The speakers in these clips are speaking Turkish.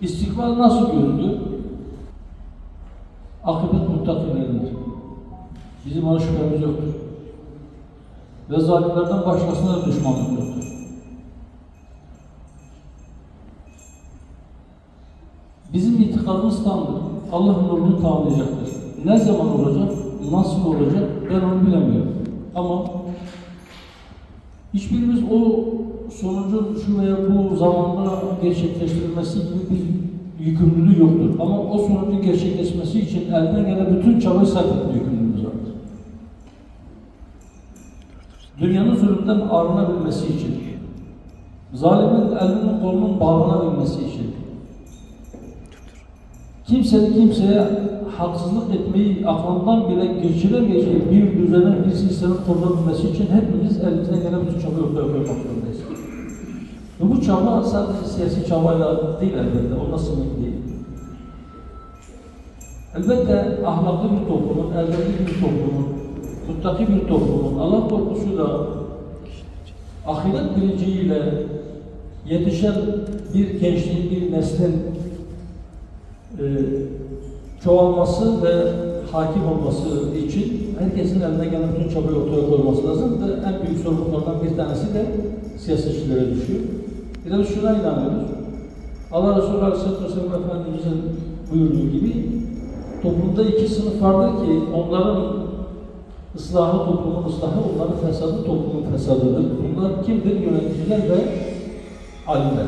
İstikbal nasıl göründü? Akıbet muttakilerdir. Bizim ona şüphemiz yoktur. Ve zalimlerden başkasına da düşmanlık yoktur. Bizim itikadımız tamdır. Allah nurunu tamamlayacaktır. Ne zaman olacak, nasıl olacak ben onu bilemiyorum. Ama hiçbirimiz o sonucun şu veya bu zamanda gerçekleştirilmesi gibi bir yükümlülüğü yoktur. Ama o sonucun gerçekleşmesi için elden gelen bütün çabayı sarf etme yükümlülüğümüz vardır. Dünyanın zulümden arınabilmesi için, zalimin elinin kolunun bağlanabilmesi için, kimsenin kimseye haksızlık etmeyi aklından bile geçiremeyeceği bir düzenin, bir sistemin kurulabilmesi için hepimiz elimizden gelen bütün çabayı ortaya koymak zorundayız. Ve bu çaba sadece siyasi çabayla değil elbette, onunla sınırlı değil. Elbette ahlaklı bir toplumun, elbette bir toplumun, muttaki bir toplumun, Allah korkusuyla, ahiret bilinciyle yetişen bir gençliğin, bir neslin çoğalması ve hakim olması için herkesin eline gelen bütün çabayı ortaya koyması lazım ve en büyük sorumluluklardan bir tanesi de siyasetçilere düşüyor. Bir de şuna inanıyoruz. Allah Resulü Aleyhisselatü Vesselam Efendimiz'in buyurduğu gibi toplumda iki sınıf vardır ki onların ıslahı toplumun ıslahı, onların fesadı toplumun fesadıdır. Bunlar kimdir? Yöneticiler ve alimler.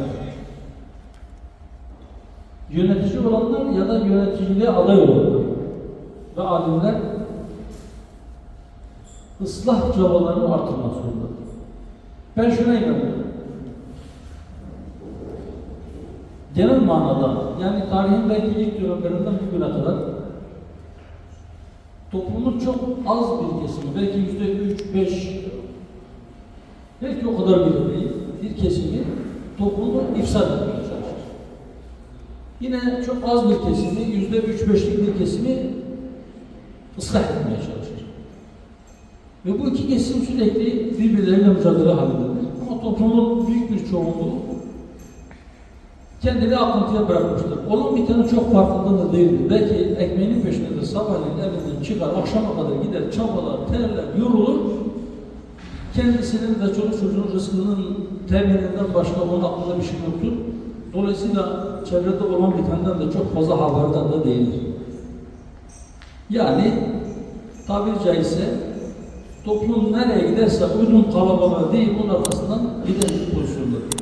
Yönetici olanlar ya da yöneticiliğe aday olanlar ve alimler ıslah çabalarını artırmak zorunda. Ben şuna inanıyorum. Genel manada, yani tarihin belki ilk dönemlerinden bugüne kadar toplumun çok az bir kesimi, belki %3-5, belki o kadar bile değil, bir kesimi toplumu ifsad etmeye çalışır. Yine çok az bir kesimi, %3-5'lik bir kesimi ıslah etmeye çalışır. Ve bu iki kesim sürekli birbirleriyle mücadele halindedir. Ama toplumun büyük bir çoğunluğu kendini akıntıya bırakmıştır. Onun biteni çok farkında da değildir. Belki ekmeğinin peşindedir, sabahleyin evinden çıkar, akşama kadar gider, çabalar, terler, yorulur. Kendisinin de çoluk çocuğun rızkının temininden başka onun aklında bir şey yoktur. Dolayısıyla çevrede olan bitenden de çok fazla haberdar da değildir. Yani tabiri caizse toplum nereye giderse uygun kalabalığa değil, bunun arkasından giden bir pozisyondadır.